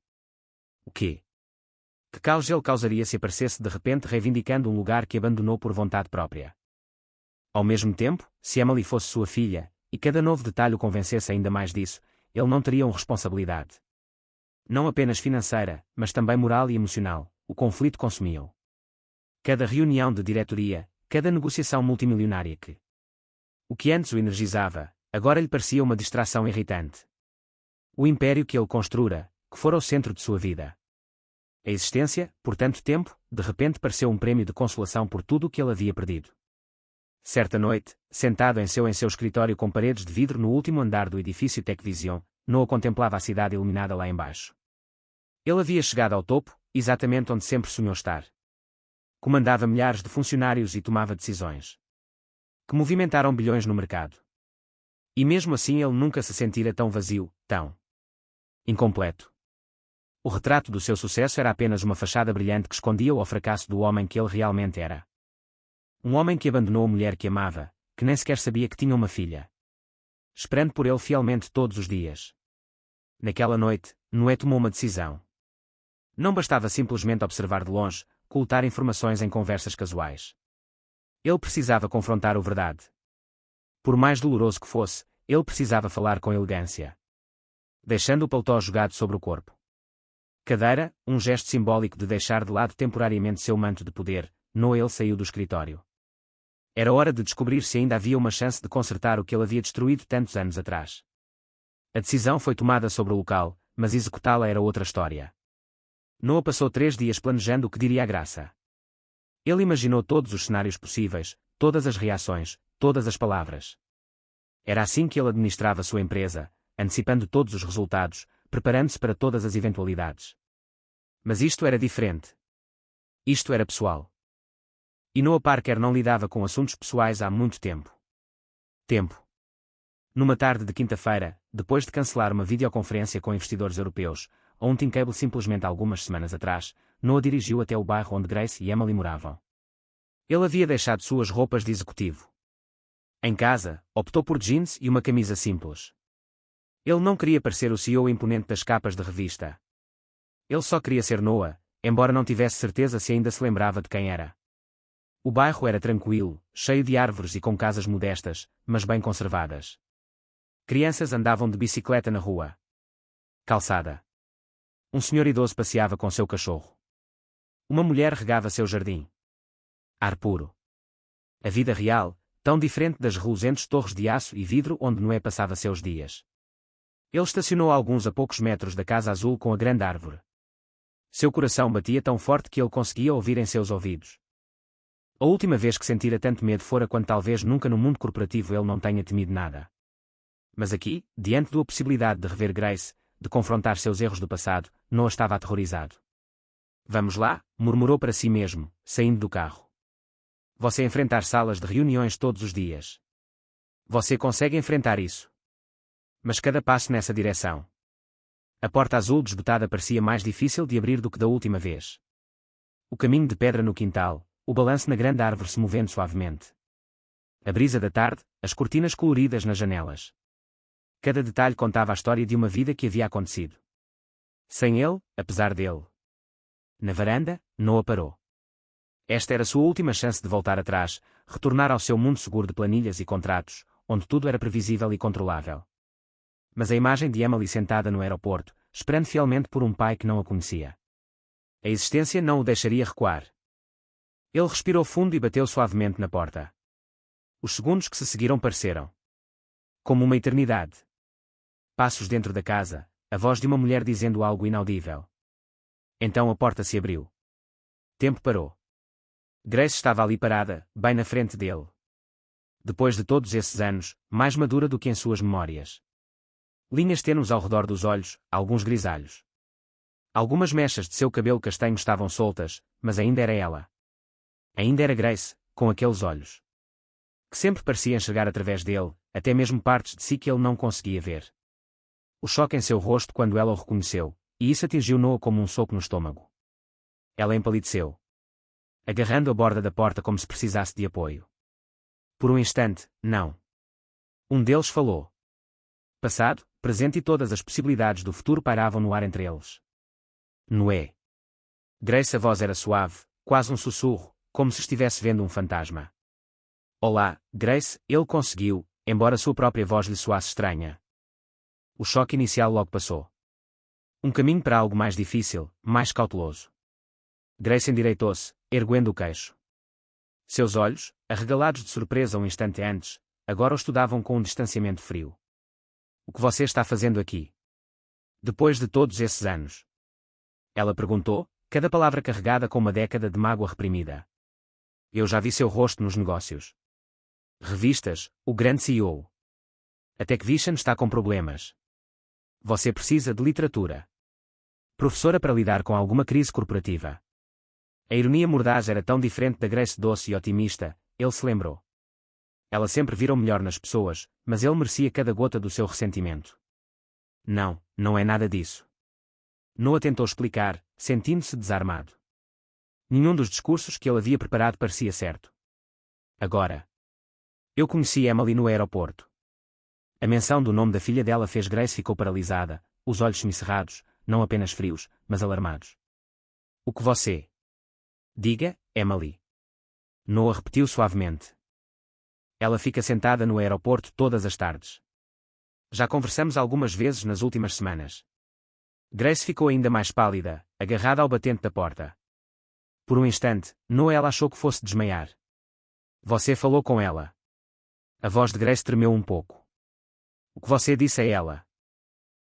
O quê? Que caos ele causaria se aparecesse de repente reivindicando um lugar que abandonou por vontade própria? Ao mesmo tempo, se Emily fosse sua filha, e cada novo detalhe o convencesse ainda mais disso, ele não teria uma responsabilidade. Não apenas financeira, mas também moral e emocional, o conflito consumia-o. Cada reunião de diretoria, cada negociação multimilionária que... O que antes o energizava, agora lhe parecia uma distração irritante. O império que ele construra, que fora o centro de sua vida. A existência, por tanto tempo, de repente pareceu um prêmio de consolação por tudo o que ele havia perdido. Certa noite, sentado em seu escritório com paredes de vidro no último andar do edifício Techvision, Noah contemplava a cidade iluminada lá embaixo. Ele havia chegado ao topo, exatamente onde sempre sonhou estar. Comandava milhares de funcionários e tomava decisões que movimentaram bilhões no mercado. E mesmo assim ele nunca se sentira tão vazio, tão incompleto. O retrato do seu sucesso era apenas uma fachada brilhante que escondia o fracasso do homem que ele realmente era. Um homem que abandonou a mulher que amava, que nem sequer sabia que tinha uma filha. Esperando por ele fielmente todos os dias. Naquela noite, Noé tomou uma decisão. Não bastava simplesmente observar de longe, coletar informações em conversas casuais. Ele precisava confrontar o verdade. Por mais doloroso que fosse, ele precisava falar com elegância. Deixando o paletó jogado sobre o corpo. Cadeira, um gesto simbólico de deixar de lado temporariamente seu manto de poder, Noé saiu do escritório. Era hora de descobrir se ainda havia uma chance de consertar o que ele havia destruído tantos anos atrás. A decisão foi tomada sobre o local, mas executá-la era outra história. Noah passou 3 dias planejando o que diria a Graça. Ele imaginou todos os cenários possíveis, todas as reações, todas as palavras. Era assim que ele administrava sua empresa, antecipando todos os resultados, preparando-se para todas as eventualidades. Mas isto era diferente. Isto era pessoal. E Noah Parker não lidava com assuntos pessoais há muito tempo. Numa tarde de quinta-feira, depois de cancelar uma videoconferência com investidores europeus, ou um Team Cable simplesmente algumas semanas atrás, Noah dirigiu até o bairro onde Grace e Emily moravam. Ele havia deixado suas roupas de executivo. Em casa, optou por jeans e uma camisa simples. Ele não queria parecer o CEO imponente das capas de revista. Ele só queria ser Noah, embora não tivesse certeza se ainda se lembrava de quem era. O bairro era tranquilo, cheio de árvores e com casas modestas, mas bem conservadas. Crianças andavam de bicicleta na rua. Calçada. Um senhor idoso passeava com seu cachorro. Uma mulher regava seu jardim. Ar puro. A vida real, tão diferente das reluzentes torres de aço e vidro onde Noé passava seus dias. Ele estacionou alguns a poucos metros da casa azul com a grande árvore. Seu coração batia tão forte que ele conseguia ouvir em seus ouvidos. A última vez que sentira tanto medo fora quando talvez nunca no mundo corporativo ele não tenha temido nada. Mas aqui, diante da possibilidade de rever Grace, de confrontar seus erros do passado, Noah estava aterrorizado. Vamos lá, murmurou para si mesmo, saindo do carro. Você enfrentar salas de reuniões todos os dias. Você consegue enfrentar isso. Mas cada passo nessa direção. A porta azul desbotada parecia mais difícil de abrir do que da última vez. O caminho de pedra no quintal, o balanço na grande árvore se movendo suavemente. A brisa da tarde, as cortinas coloridas nas janelas. Cada detalhe contava a história de uma vida que havia acontecido. Sem ele, apesar dele. Na varanda, Noah parou. Esta era sua última chance de voltar atrás, retornar ao seu mundo seguro de planilhas e contratos, onde tudo era previsível e controlável. Mas a imagem de Emily sentada no aeroporto, esperando fielmente por um pai que não a conhecia. A existência não o deixaria recuar. Ele respirou fundo e bateu suavemente na porta. Os segundos que se seguiram pareceram como uma eternidade. Passos dentro da casa, a voz de uma mulher dizendo algo inaudível. Então a porta se abriu. Tempo parou. Grace estava ali parada, bem na frente dele. Depois de todos esses anos, mais madura do que em suas memórias. Linhas tênues ao redor dos olhos, alguns grisalhos. Algumas mechas de seu cabelo castanho estavam soltas, mas ainda era ela. Ainda era Grace, com aqueles olhos. Que sempre parecia enxergar através dele, até mesmo partes de si que ele não conseguia ver. O choque em seu rosto quando ela o reconheceu, e isso atingiu Noah como um soco no estômago. Ela empalideceu, agarrando a borda da porta como se precisasse de apoio. Por um instante, não. Um deles falou. Passado, presente e todas as possibilidades do futuro pairavam no ar entre eles. Noé. Grace, a voz era suave, quase um sussurro, como se estivesse vendo um fantasma. Olá, Grace, ele conseguiu, embora sua própria voz lhe soasse estranha. O choque inicial logo passou. Um caminho para algo mais difícil, mais cauteloso. Grace endireitou-se, erguendo o queixo. Seus olhos, arregalados de surpresa um instante antes, agora o estudavam com um distanciamento frio. O que você está fazendo aqui? Depois de todos esses anos? Ela perguntou, cada palavra carregada com uma década de mágoa reprimida. Eu já vi seu rosto nos negócios. Revistas, o grande CEO. A TechVision está com problemas. Você precisa de literatura. Professora para lidar com alguma crise corporativa. A ironia mordaz era tão diferente da Grace doce e otimista, ele se lembrou. Ela sempre vira o melhor nas pessoas, mas ele merecia cada gota do seu ressentimento. Não, não é nada disso. Noah tentou explicar, sentindo-se desarmado. Nenhum dos discursos que ele havia preparado parecia certo. Agora. Eu conheci Emily no aeroporto. A menção do nome da filha dela fez Grace ficou paralisada, os olhos semicerrados, não apenas frios, mas alarmados. O que você? Diga, Emily. Noah repetiu suavemente. Ela fica sentada no aeroporto todas as tardes. Já conversamos algumas vezes nas últimas semanas. Grace ficou ainda mais pálida, agarrada ao batente da porta. Por um instante, Noah achou que fosse desmaiar. Você falou com ela. A voz de Grace tremeu um pouco. O que você disse a ela?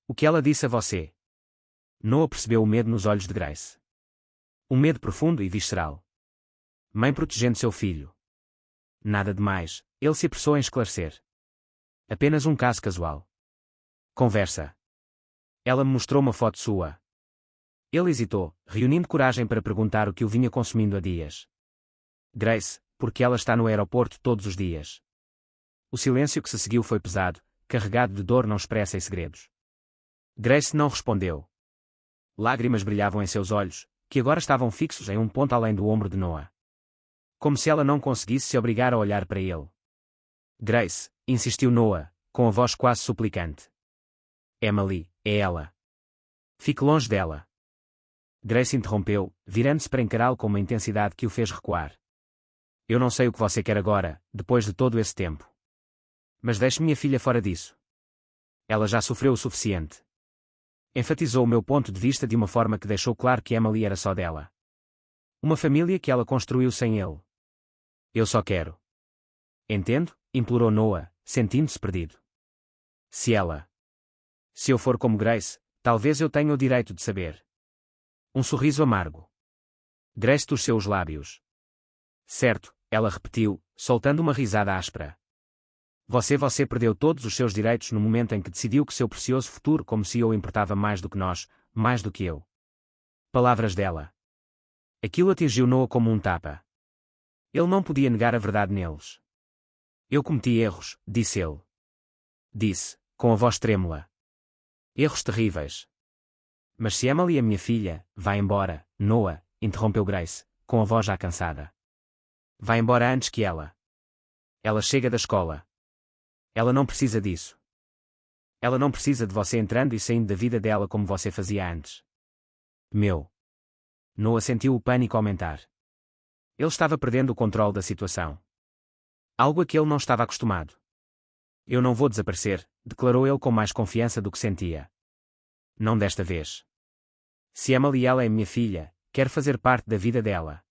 O que ela disse a você? Noah percebeu o medo nos olhos de Grace. Um medo profundo e visceral. Mãe protegendo seu filho. Nada demais, ele se apressou em esclarecer. Apenas um caso casual. Conversa. Ela me mostrou uma foto sua. Ele hesitou, reunindo coragem para perguntar o que o vinha consumindo há dias. Grace, porque ela está no aeroporto todos os dias. O silêncio que se seguiu foi pesado, carregado de dor não expressa e segredos. Grace não respondeu. Lágrimas brilhavam em seus olhos, que agora estavam fixos em um ponto além do ombro de Noah. Como se ela não conseguisse se obrigar a olhar para ele. Grace, insistiu Noah, com a voz quase suplicante. Emily, é ela. Fique longe dela. Grace interrompeu, virando-se para encará-lo com uma intensidade que o fez recuar. Eu não sei o que você quer agora, depois de todo esse tempo. Mas deixe minha filha fora disso. Ela já sofreu o suficiente. Enfatizou o meu ponto de vista de uma forma que deixou claro que Emily era só dela. Uma família que ela construiu sem ele. Eu só quero. Entendo? Implorou Noah, sentindo-se perdido. Se eu for como Grace, talvez eu tenha o direito de saber. Um sorriso amargo. Grace torceu os lábios. Certo, ela repetiu, soltando uma risada áspera. Você perdeu todos os seus direitos no momento em que decidiu que seu precioso futuro como CEO importava mais do que nós, mais do que eu. Palavras dela. Aquilo atingiu Noah como um tapa. Ele não podia negar a verdade neles. Eu cometi erros, disse ele. Disse, com a voz trêmula. Erros terríveis. Mas se Emily é minha filha, vá embora, Noah, interrompeu Grace, com a voz já cansada. Vá embora antes que ela. Ela chega da escola. Ela não precisa disso. Ela não precisa de você entrando e saindo da vida dela como você fazia antes. Meu. Noah sentiu o pânico aumentar. Ele estava perdendo o controle da situação. Algo a que ele não estava acostumado. Eu não vou desaparecer, declarou ele com mais confiança do que sentia. Não desta vez. Se Emily ela é minha filha, quero fazer parte da vida dela.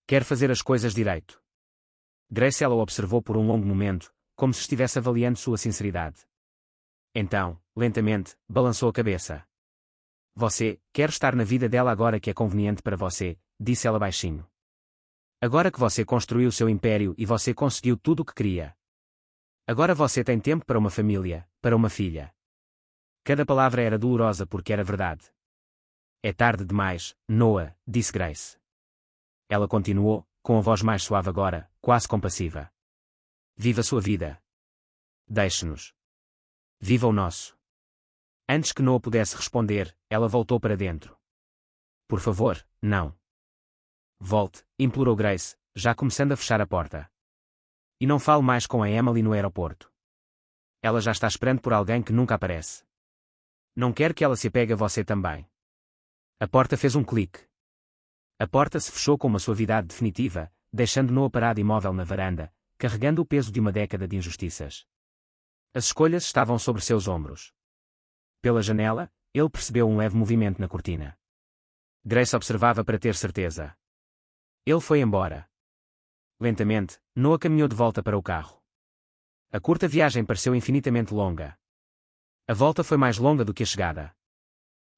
Quero fazer as coisas direito. Grace ela o observou por um longo momento, como se estivesse avaliando sua sinceridade. Então, lentamente, balançou a cabeça. Você, quer estar na vida dela agora que é conveniente para você, disse ela baixinho. Agora que você construiu seu império e você conseguiu tudo o que queria. Agora você tem tempo para uma família, para uma filha. Cada palavra era dolorosa porque era verdade. É tarde demais, Noah, disse Grace. Ela continuou, com a voz mais suave agora, quase compassiva. Viva sua vida. Deixe-nos. Viva o nosso. Antes que Noah pudesse responder, ela voltou para dentro. Por favor, não. Volte, implorou Grace, já começando a fechar a porta. E não fale mais com a Emily no aeroporto. Ela já está esperando por alguém que nunca aparece. Não quer que ela se apegue a você também. A porta fez um clique. A porta se fechou com uma suavidade definitiva, deixando Noah parado imóvel na varanda, carregando o peso de uma década de injustiças. As escolhas estavam sobre seus ombros. Pela janela, ele percebeu um leve movimento na cortina. Grace observava para ter certeza. Ele foi embora. Lentamente, Noah caminhou de volta para o carro. A curta viagem pareceu infinitamente longa. A volta foi mais longa do que a chegada.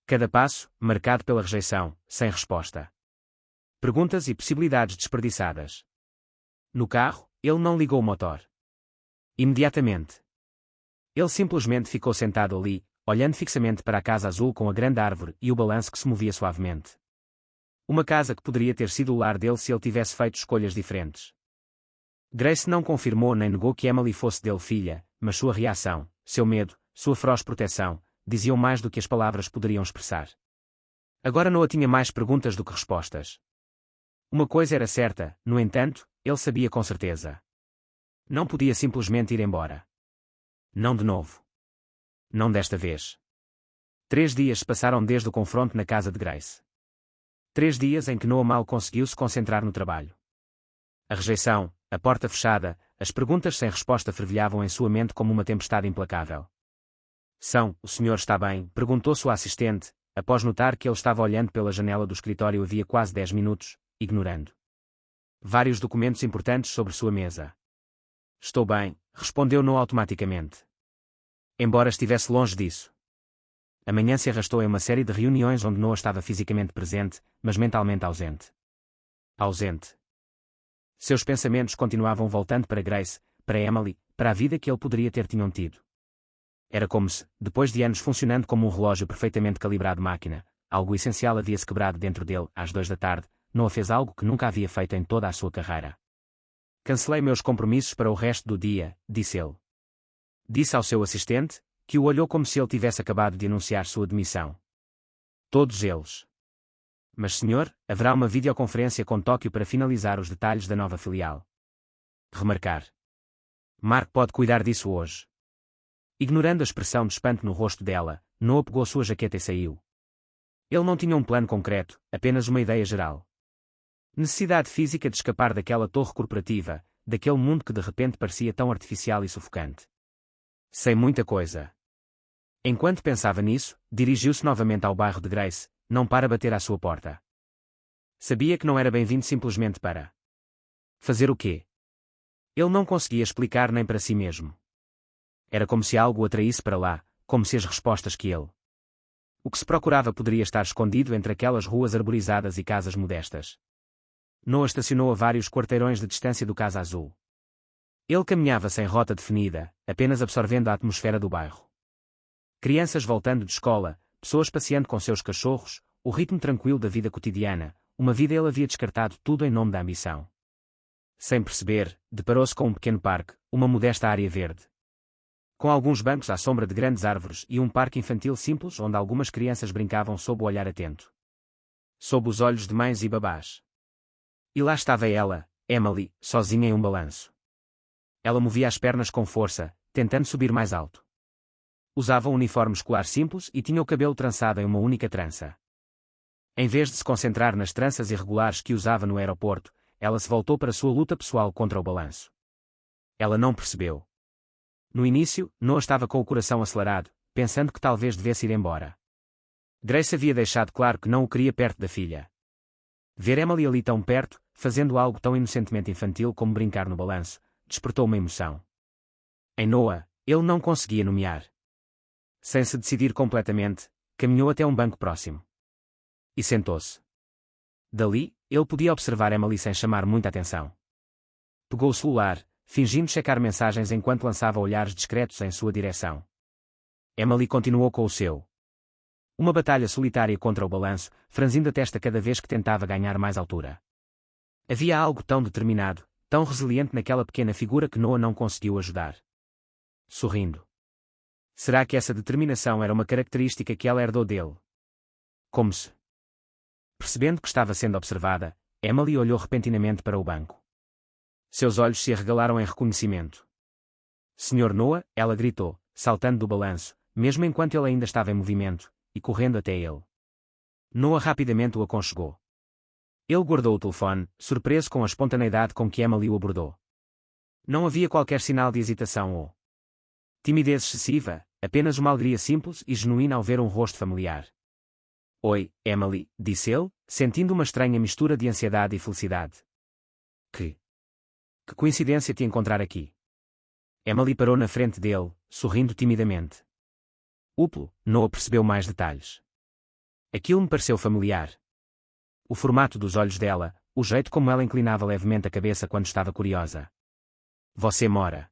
Cada passo, marcado pela rejeição, sem resposta. Perguntas e possibilidades desperdiçadas. No carro, ele não ligou o motor. Imediatamente. Ele simplesmente ficou sentado ali, olhando fixamente para a casa azul com a grande árvore e o balanço que se movia suavemente. Uma casa que poderia ter sido o lar dele se ele tivesse feito escolhas diferentes. Grace não confirmou nem negou que Emily fosse dele filha, mas sua reação, seu medo, sua feroz proteção, diziam mais do que as palavras poderiam expressar. Agora Noah tinha mais perguntas do que respostas. Uma coisa era certa, no entanto, ele sabia com certeza. Não podia simplesmente ir embora. Não de novo. Não desta vez. 3 dias se passaram desde o confronto na casa de Grace. 3 dias em que Noah mal conseguiu se concentrar no trabalho. A rejeição, a porta fechada, as perguntas sem resposta fervilhavam em sua mente como uma tempestade implacável. O senhor está bem? Perguntou sua assistente, após notar que ele estava olhando pela janela do escritório havia quase 10 minutos, ignorando vários documentos importantes sobre sua mesa. Estou bem, respondeu Noah automaticamente. Embora estivesse longe disso. A manhã se arrastou em uma série de reuniões onde Noah estava fisicamente presente, mas mentalmente ausente. Ausente. Seus pensamentos continuavam voltando para Grace, para Emily, para a vida que ele poderia ter tinham tido. Era como se, depois de anos funcionando como um relógio perfeitamente calibrado máquina, algo essencial havia-se quebrado dentro dele. Às 2 da tarde, Noah fez algo que nunca havia feito em toda a sua carreira. Cancelei meus compromissos para o resto do dia, disse ele. Disse ao seu assistente, que o olhou como se ele tivesse acabado de anunciar sua demissão. Todos eles. Mas senhor, haverá uma videoconferência com Tóquio para finalizar os detalhes da nova filial. Remarcar. Mark pode cuidar disso hoje. Ignorando a expressão de espanto no rosto dela, Noah pegou sua jaqueta e saiu. Ele não tinha um plano concreto, apenas uma ideia geral. Necessidade física de escapar daquela torre corporativa, daquele mundo que de repente parecia tão artificial e sufocante. Sei muita coisa. Enquanto pensava nisso, dirigiu-se novamente ao bairro de Grace, não para bater à sua porta. Sabia que não era bem-vindo simplesmente para fazer o quê? Ele não conseguia explicar nem para si mesmo. Era como se algo o atraísse para lá, como se as respostas que ele o que se procurava poderia estar escondido entre aquelas ruas arborizadas e casas modestas. Noah estacionou a vários quarteirões de distância do Casa Azul. Ele caminhava sem rota definida, apenas absorvendo a atmosfera do bairro. Crianças voltando de escola, pessoas passeando com seus cachorros, o ritmo tranquilo da vida cotidiana, uma vida ele havia descartado tudo em nome da ambição. Sem perceber, deparou-se com um pequeno parque, uma modesta área verde. Com alguns bancos à sombra de grandes árvores e um parque infantil simples onde algumas crianças brincavam sob o olhar atento. Sob os olhos de mães e babás. E lá estava ela, Emily, sozinha em um balanço. Ela movia as pernas com força, tentando subir mais alto. Usava um uniforme escolar simples e tinha o cabelo trançado em uma única trança. Em vez de se concentrar nas tranças irregulares que usava no aeroporto, ela se voltou para sua luta pessoal contra o balanço. Ela não percebeu. No início, Noah estava com o coração acelerado, pensando que talvez devesse ir embora. Grace havia deixado claro que não o queria perto da filha. Ver Emily ali tão perto, fazendo algo tão inocentemente infantil como brincar no balanço, despertou uma emoção. Em Noah, ele não conseguia nomear. Sem se decidir completamente, caminhou até um banco próximo. E sentou-se. Dali, ele podia observar Emily sem chamar muita atenção. Pegou o celular, fingindo checar mensagens enquanto lançava olhares discretos em sua direção. Emily continuou com o seu. Uma batalha solitária contra o balanço, franzindo a testa cada vez que tentava ganhar mais altura. Havia algo tão determinado, tão resiliente naquela pequena figura que Noah não conseguiu ajudar. Sorrindo. Será que essa determinação era uma característica que ela herdou dele? Como se... Percebendo que estava sendo observada, Emily olhou repentinamente para o banco. Seus olhos se arregalaram em reconhecimento. Senhor Noah, ela gritou, saltando do balanço, mesmo enquanto ele ainda estava em movimento, e correndo até ele. Noah rapidamente o aconchegou. Ele guardou o telefone, surpreso com a espontaneidade com que Emily o abordou. Não havia qualquer sinal de hesitação ou timidez excessiva, apenas uma alegria simples e genuína ao ver um rosto familiar. Oi, Emily, disse ele, sentindo uma estranha mistura de ansiedade e felicidade. Que coincidência te encontrar aqui. Emily parou na frente dele, sorrindo timidamente. Noah percebeu mais detalhes. Aquilo me pareceu familiar. O formato dos olhos dela, o jeito como ela inclinava levemente a cabeça quando estava curiosa. Você mora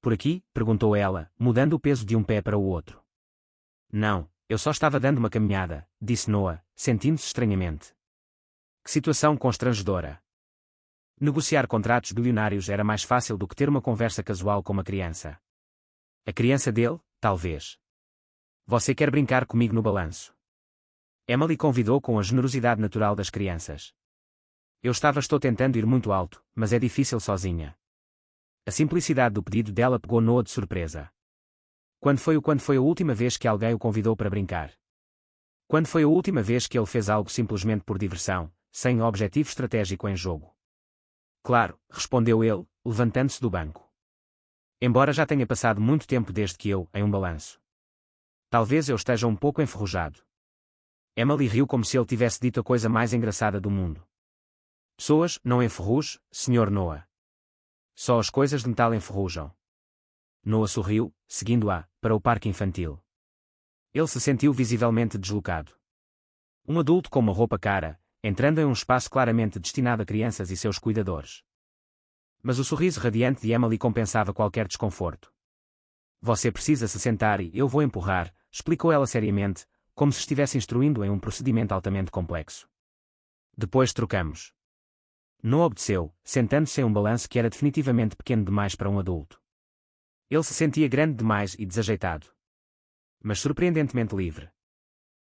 por aqui? Perguntou ela, mudando o peso de um pé para o outro. Não, eu só estava dando uma caminhada, disse Noah, sentindo-se estranhamente. Que situação constrangedora. Negociar contratos bilionários era mais fácil do que ter uma conversa casual com uma criança. A criança dele, talvez. Você quer brincar comigo no balanço? Emily convidou com a generosidade natural das crianças. Estou tentando ir muito alto, mas é difícil sozinha. A simplicidade do pedido dela pegou Noah de surpresa. Quando foi a última vez que alguém o convidou para brincar? Quando foi a última vez que ele fez algo simplesmente por diversão, sem objetivo estratégico em jogo? Claro, respondeu ele, levantando-se do banco. Embora já tenha passado muito tempo desde que em um balanço. Talvez eu esteja um pouco enferrujado. Emily riu como se ele tivesse dito a coisa mais engraçada do mundo. Pessoas, não enferruje, Sr. Noah. Só as coisas de metal enferrujam. Noah sorriu, seguindo-a, para o parque infantil. Ele se sentiu visivelmente deslocado. Um adulto com uma roupa cara, entrando em um espaço claramente destinado a crianças e seus cuidadores. Mas o sorriso radiante de Emily compensava qualquer desconforto. Você precisa se sentar e eu vou empurrar, explicou ela seriamente, como se estivesse instruindo em um procedimento altamente complexo. Depois trocamos. Noah obedeceu, sentando-se em um balanço que era definitivamente pequeno demais para um adulto. Ele se sentia grande demais e desajeitado. Mas surpreendentemente livre.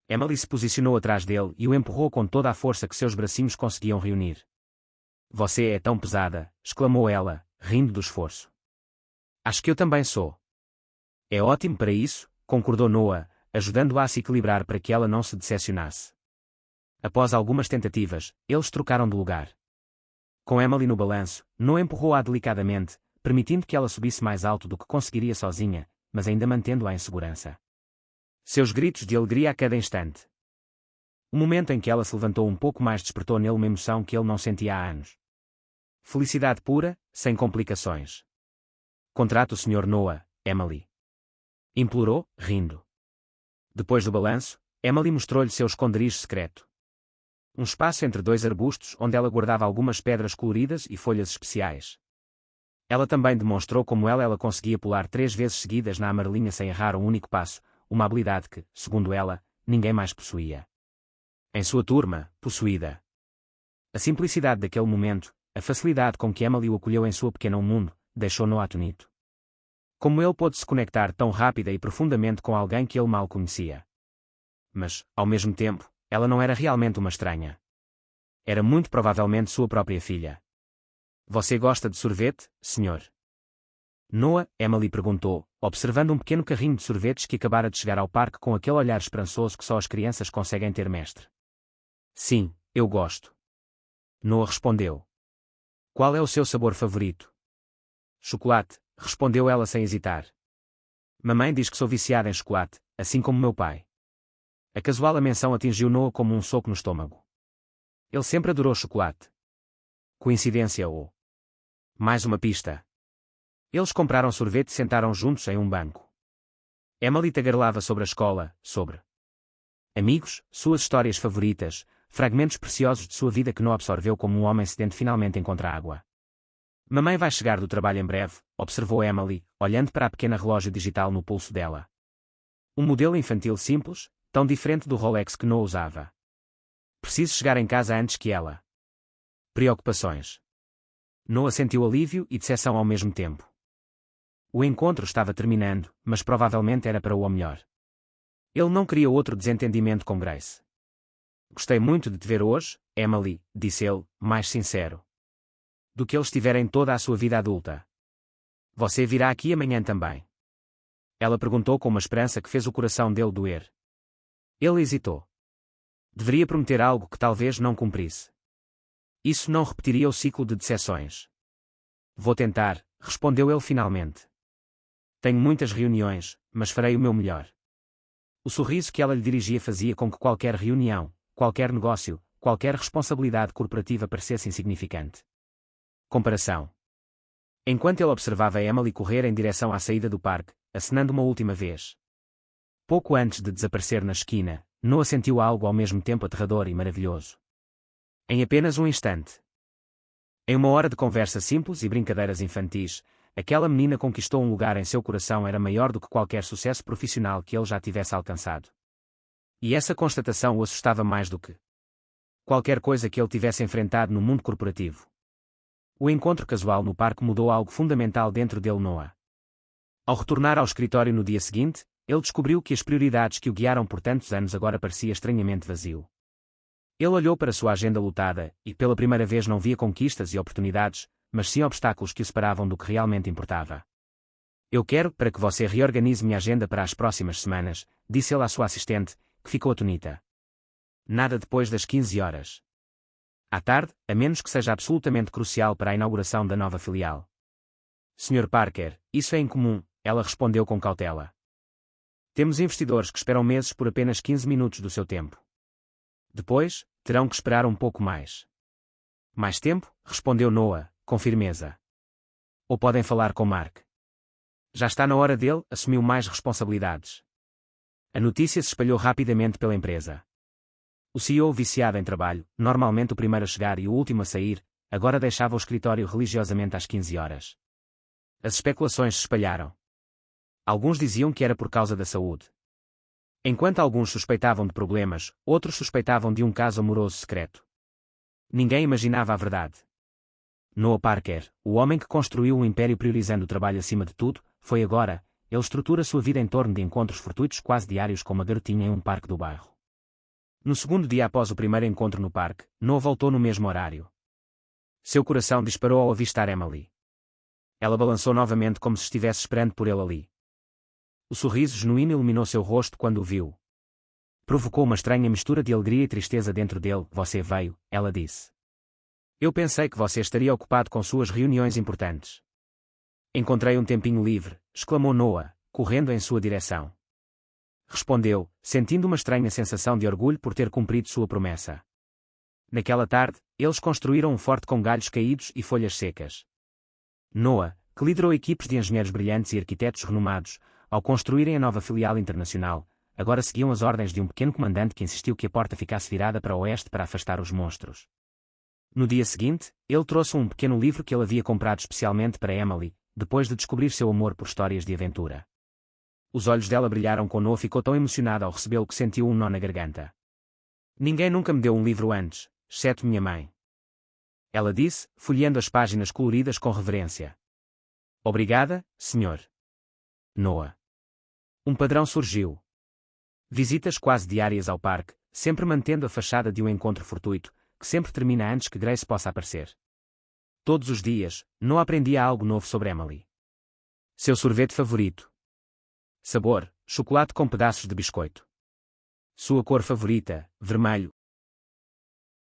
Emily se posicionou atrás dele e o empurrou com toda a força que seus bracinhos conseguiam reunir. Você é tão pesada, exclamou ela, rindo do esforço. Acho que eu também sou. É ótimo para isso, concordou Noah, ajudando-a a se equilibrar para que ela não se decepcionasse. Após algumas tentativas, eles trocaram de lugar. Com Emily no balanço, Noah empurrou-a delicadamente, permitindo que ela subisse mais alto do que conseguiria sozinha, mas ainda mantendo-a em segurança. Seus gritos de alegria a cada instante. O momento em que ela se levantou um pouco mais despertou nele uma emoção que ele não sentia há anos. Felicidade pura, sem complicações. Contrate o Sr. Noah, Emily. Implorou, rindo. Depois do balanço, Emily mostrou-lhe seu esconderijo secreto. Um espaço entre dois arbustos onde ela guardava algumas pedras coloridas e folhas especiais. Ela também demonstrou como ela conseguia pular 3 vezes seguidas na amarelinha sem errar um único passo, uma habilidade que, segundo ela, ninguém mais possuía. Em sua turma, possuída. A simplicidade daquele momento, a facilidade com que Emily o acolheu em sua pequena mundo, deixou-no atonito. Como ele pôde se conectar tão rápida e profundamente com alguém que ele mal conhecia? Mas, ao mesmo tempo, ela não era realmente uma estranha. Era muito provavelmente sua própria filha. Você gosta de sorvete, senhor? Noah, Emily perguntou, observando um pequeno carrinho de sorvetes que acabara de chegar ao parque com aquele olhar esperançoso que só as crianças conseguem ter, mestre. Sim, eu gosto. Noah respondeu. Qual é o seu sabor favorito? Chocolate, respondeu ela sem hesitar. Mamãe diz que sou viciada em chocolate, assim como meu pai. A casual menção atingiu Noah como um soco no estômago. Ele sempre adorou chocolate. Coincidência ou... Mais uma pista. Eles compraram sorvete e sentaram juntos em um banco. Emily tagarelava sobre a escola, sobre amigos, suas histórias favoritas, fragmentos preciosos de sua vida que não absorveu como um homem sedento finalmente encontra água. Mamãe vai chegar do trabalho em breve, observou Emily, olhando para a pequena relógio digital no pulso dela. Um modelo infantil simples, tão diferente do Rolex que Noah usava. Preciso chegar em casa antes que ela. Preocupações. Noah sentiu alívio e decepção ao mesmo tempo. O encontro estava terminando, mas provavelmente era para o melhor. Ele não queria outro desentendimento com Grace. Gostei muito de te ver hoje, Emily, disse ele, mais sincero do que ele estivera em toda a sua vida adulta. Você virá aqui amanhã também? Ela perguntou com uma esperança que fez o coração dele doer. Ele hesitou. Deveria prometer algo que talvez não cumprisse. Isso não repetiria o ciclo de decepções. Vou tentar, respondeu ele finalmente. Tenho muitas reuniões, mas farei o meu melhor. O sorriso que ela lhe dirigia fazia com que qualquer reunião, qualquer negócio, qualquer responsabilidade corporativa parecesse insignificante. Comparação. Enquanto ele observava Emily correr em direção à saída do parque, acenando uma última vez. Pouco antes de desaparecer na esquina, Noah sentiu algo ao mesmo tempo aterrador e maravilhoso. Em apenas um instante. Em uma hora de conversa simples e brincadeiras infantis, aquela menina conquistou um lugar em seu coração era maior do que qualquer sucesso profissional que ele já tivesse alcançado. E essa constatação o assustava mais do que qualquer coisa que ele tivesse enfrentado no mundo corporativo. O encontro casual no parque mudou algo fundamental dentro dele. Noah. Ao retornar ao escritório no dia seguinte, ele descobriu que as prioridades que o guiaram por tantos anos agora parecia estranhamente vazio. Ele olhou para sua agenda lotada, e pela primeira vez não via conquistas e oportunidades, mas sim obstáculos que o separavam do que realmente importava. Eu quero para que você reorganize minha agenda para as próximas semanas, disse ele à sua assistente, que ficou atonita. Nada depois das 15 horas. À tarde, a menos que seja absolutamente crucial para a inauguração da nova filial. Sr. Parker, isso é incomum, ela respondeu com cautela. Temos investidores que esperam meses por apenas 15 minutos do seu tempo. Depois, terão que esperar um pouco mais. Mais tempo? Respondeu Noah, com firmeza. Ou podem falar com Mark. Já está na hora dele, assumiu mais responsabilidades. A notícia se espalhou rapidamente pela empresa. O CEO viciado em trabalho, normalmente o primeiro a chegar e o último a sair, agora deixava o escritório religiosamente às 15 horas. As especulações se espalharam. Alguns diziam que era por causa da saúde. Enquanto alguns suspeitavam de problemas, outros suspeitavam de um caso amoroso secreto. Ninguém imaginava a verdade. Noah Parker, o homem que construiu um império priorizando o trabalho acima de tudo, foi agora, ele estrutura sua vida em torno de encontros fortuitos quase diários com uma garotinha em um parque do bairro. No segundo dia após o primeiro encontro no parque, Noah voltou no mesmo horário. Seu coração disparou ao avistar Emily. Ela balançou novamente como se estivesse esperando por ele ali. O sorriso genuíno iluminou seu rosto quando o viu. Provocou uma estranha mistura de alegria e tristeza dentro dele. Você veio, ela disse. Eu pensei que você estaria ocupado com suas reuniões importantes. Encontrei um tempinho livre, exclamou Noah, correndo em sua direção. Respondeu, sentindo uma estranha sensação de orgulho por ter cumprido sua promessa. Naquela tarde, eles construíram um forte com galhos caídos e folhas secas. Noah, que liderou equipes de engenheiros brilhantes e arquitetos renomados, ao construírem a nova filial internacional, agora seguiam as ordens de um pequeno comandante que insistiu que a porta ficasse virada para o oeste para afastar os monstros. No dia seguinte, ele trouxe um pequeno livro que ele havia comprado especialmente para Emily, depois de descobrir seu amor por histórias de aventura. Os olhos dela brilharam quando Noah ficou tão emocionado ao recebê-lo que sentiu um nó na garganta. Ninguém nunca me deu um livro antes, exceto minha mãe. Ela disse, folheando as páginas coloridas com reverência. Obrigada, senhor. Noah. Um padrão surgiu. Visitas quase diárias ao parque, sempre mantendo a fachada de um encontro fortuito, que sempre termina antes que Grace possa aparecer. Todos os dias, Noah aprendia algo novo sobre Emily. Seu sorvete favorito. Sabor: chocolate com pedaços de biscoito. Sua cor favorita: vermelho,